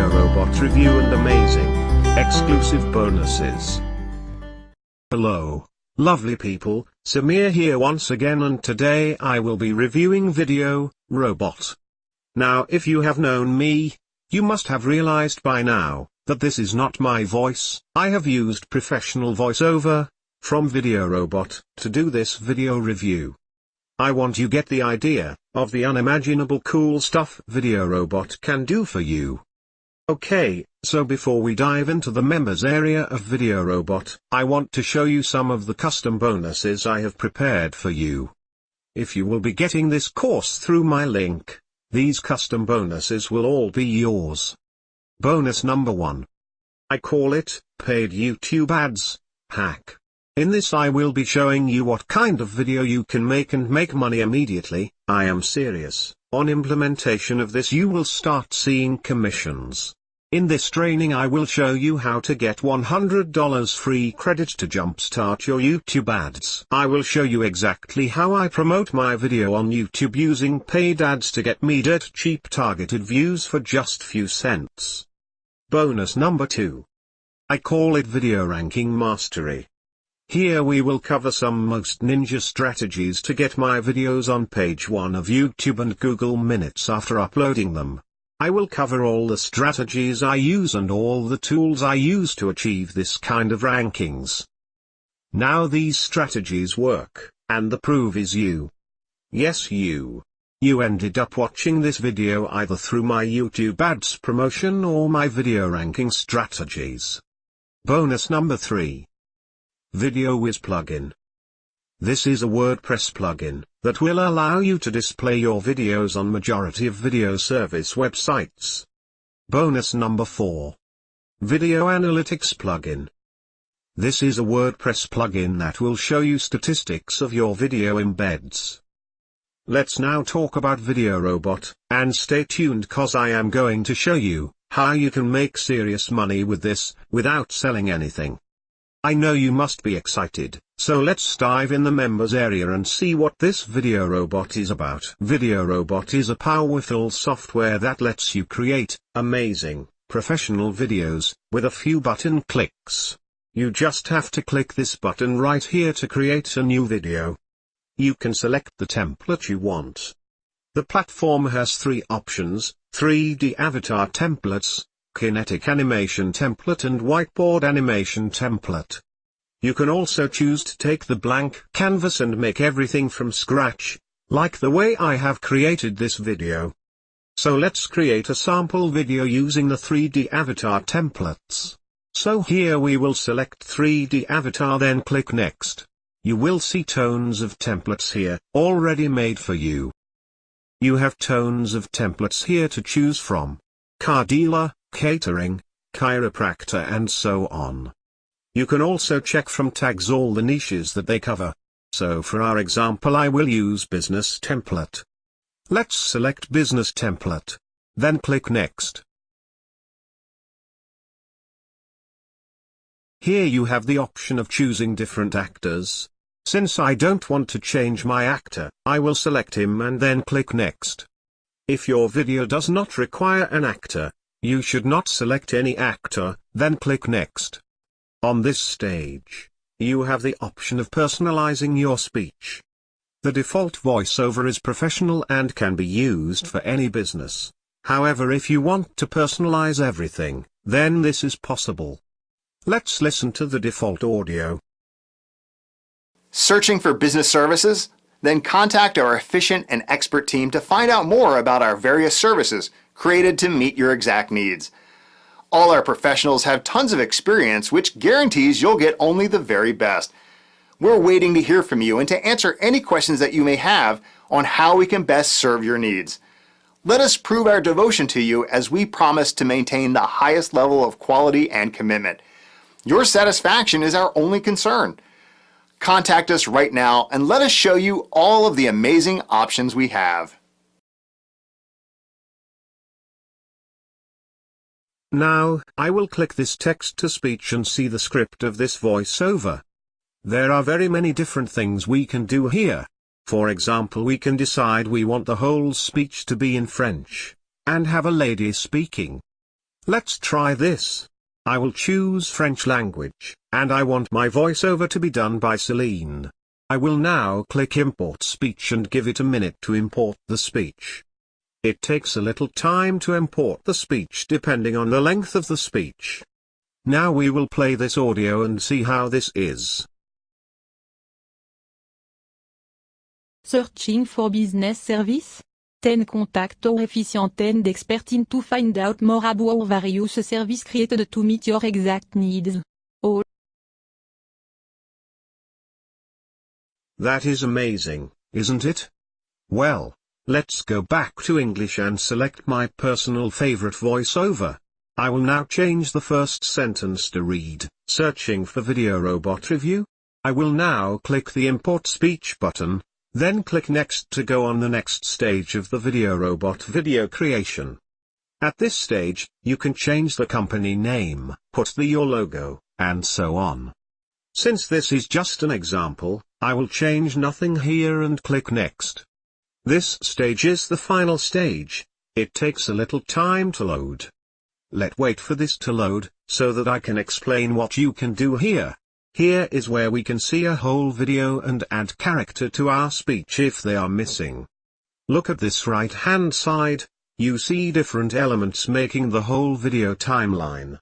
video robot review and amazing, exclusive bonuses. Hello, lovely people, Samir here once again, and today I will be reviewing Video Robot. Now if you have known me, you must have realized by now, that this is not my voice. I have used professional voiceover, from Video Robot, to do this video review. I want you get the idea, of the unimaginable cool stuff Video Robot can do for you. Okay, so before we dive into the members area of Video Robot, I want to show you some of the custom bonuses I have prepared for you. If you will be getting this course through my link, these custom bonuses will all be yours. Bonus number 1. I call it, Paid YouTube Ads, Hack. In this I will be showing you what kind of video you can make and make money immediately. I am serious. On implementation of this you will start seeing commissions. In this training I will show you how to get $100 free credit to jumpstart your YouTube ads. I will show you exactly how I promote my video on YouTube using paid ads to get me dirt cheap targeted views for just few cents. Bonus number 2. I call it Video Ranking Mastery. Here we will cover some most ninja strategies to get my videos on page 1 of YouTube and Google minutes after uploading them. I will cover all the strategies I use and all the tools I use to achieve this kind of rankings. Now these strategies work, and the proof is you. Yes, you. You ended up watching this video either through my YouTube ads promotion or my video ranking strategies. Bonus number 3. Video Wiz plugin. This is a WordPress plugin that will allow you to display your videos on majority of video service websites. Bonus number 4. Video Analytics plugin. This is a WordPress plugin that will show you statistics of your video embeds. Let's now talk about Video Robot, and stay tuned cause I am going to show you how you can make serious money with this without selling anything. I know you must be excited, so let's dive in the members area and see what this Video Robot is about. Video Robot is a powerful software that lets you create amazing, professional videos with a few button clicks. You just have to click this button right here to create a new video. You can select the template you want. The platform has 3 options: 3D avatar templates, kinetic animation template and whiteboard animation template. You can also choose to take the blank canvas and make everything from scratch, like the way I have created this video. So let's create a sample video using the 3D avatar templates. So here we will select 3D avatar, then click next. You will see tons of templates here, already made for you. You have tons of templates here to choose from. Car dealer, catering, chiropractor and so on. You can also check from tags all the niches that they cover. So for our example I will use business template. Let's select business template. Then click next. Here you have the option of choosing different actors. Since I don't want to change my actor, I will select him and then click next. If your video does not require an actor, you should not select any actor, then click next. On this stage, you have the option of personalizing your speech. The default voiceover is professional and can be used for any business. However, if you want to personalize everything, then this is possible. Let's listen to the default audio. Searching for business services? Then contact our efficient and expert team to find out more about our various services created to meet your exact needs. All our professionals have tons of experience, which guarantees you'll get only the very best. We're waiting to hear from you and to answer any questions that you may have on how we can best serve your needs. Let us prove our devotion to you as we promise to maintain the highest level of quality and commitment. Your satisfaction is our only concern. Contact us right now and let us show you all of the amazing options we have. Now, I will click this text-to-speech and see the script of this voiceover. There are very many different things we can do here. For example, we can decide we want the whole speech to be in French, and have a lady speaking. Let's try this. I will choose French language, and I want my voiceover to be done by Celine. I will now click Import Speech and give it a minute to import the speech. It takes a little time to import the speech depending on the length of the speech. Now we will play this audio and see how this is. Searching for business service? 10 contact or efficient 10 expertise to find out more about various services created to meet your exact needs. Oh. That is amazing, isn't it? Well, let's go back to English and select my personal favorite voiceover. I will now change the first sentence to read, searching for video robot review. I will now click the import speech button, then click next to go on the next stage of the video robot video creation. At this stage, you can change the company name, put your logo, and so on. Since this is just an example, I will change nothing here and click next. This stage is the final stage. It takes a little time to load. Let's wait for this to load, so that I can explain what you can do here. Here is where we can see a whole video and add character to our speech if they are missing. Look at this right hand side, you see different elements making the whole video timeline.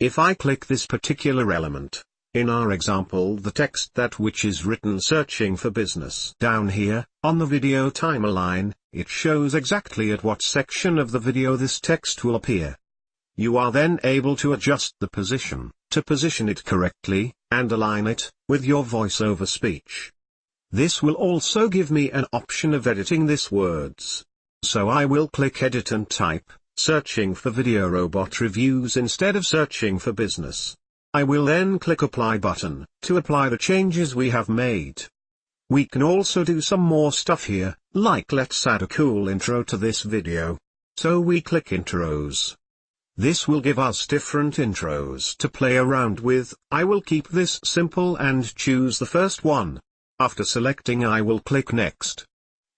If I click this particular element, in our example the text that which is written searching for business down here, on the video timeline, it shows exactly at what section of the video this text will appear. You are then able to adjust the position, to position it correctly, and align it, with your voiceover speech. This will also give me an option of editing these words. So I will click Edit and type, searching for video robot reviews instead of searching for business. I will then click Apply button, to apply the changes we have made. We can also do some more stuff here, like let's add a cool intro to this video. So we click Intros. This will give us different intros to play around with. I will keep this simple and choose the first one. After selecting I will click Next.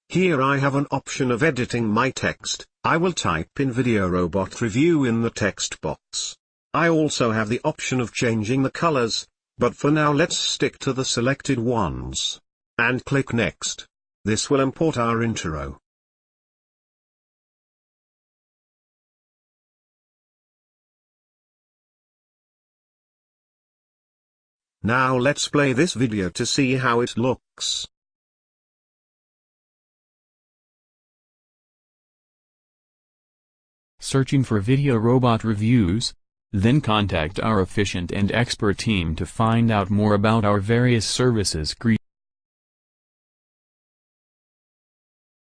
Here I have an option of editing my text. I will type in Video Robot Review in the text box. I also have the option of changing the colors, but for now let's stick to the selected ones. And click Next. This will import our intro. Now let's play this video to see how it looks. Searching for video robot reviews? Then contact our efficient and expert team to find out more about our various services.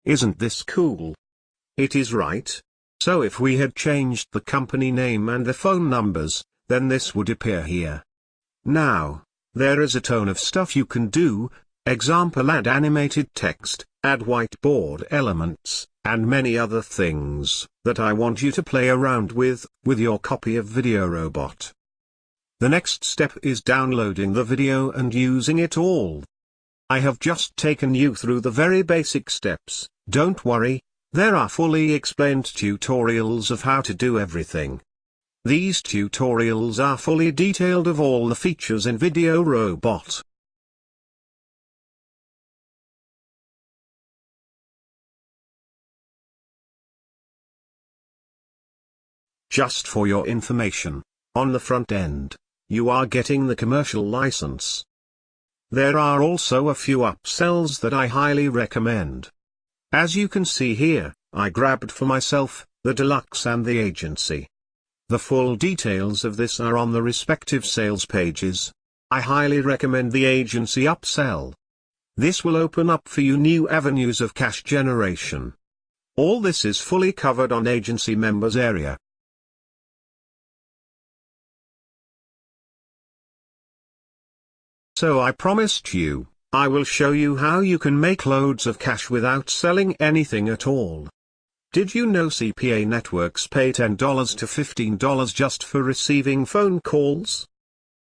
Isn't this cool? It is, right? So if we had changed the company name and the phone numbers, then this would appear here. Now, there is a ton of stuff you can do, example add animated text, add whiteboard elements, and many other things, that I want you to play around with your copy of Video Robot. The next step is downloading the video and using it all. I have just taken you through the very basic steps, don't worry, there are fully explained tutorials of how to do everything. These tutorials are fully detailed of all the features in Video Robot. Just for your information, on the front end, you are getting the commercial license. There are also a few upsells that I highly recommend. As you can see here, I grabbed for myself, the deluxe and the agency. The full details of this are on the respective sales pages. I highly recommend the agency upsell. This will open up for you new avenues of cash generation. All this is fully covered on agency members area. So I promised you, I will show you how you can make loads of cash without selling anything at all. Did you know CPA networks pay $10 to $15 just for receiving phone calls?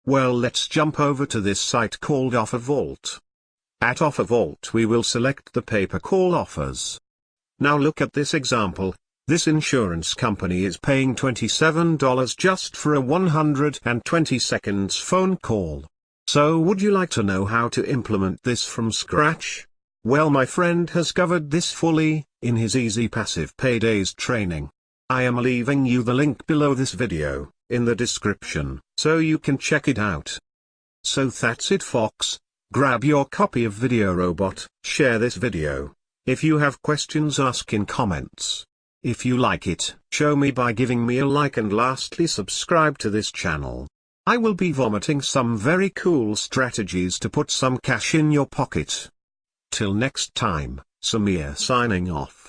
Well, let's jump over to this site called Offer Vault. At Offer Vault we will select the pay-per-call offers. Now look at this example. This insurance company is paying $27 just for a 120 seconds phone call. So would you like to know how to implement this from scratch? Well, my friend has covered this fully, in his Easy Passive Paydays training. I am leaving you the link below this video, in the description, so you can check it out. So that's it, Fox. Grab your copy of Video Robot, share this video. If you have questions, ask in comments. If you like it, show me by giving me a like, and lastly subscribe to this channel. I will be vomiting some very cool strategies to put some cash in your pocket. Till next time, Samir signing off.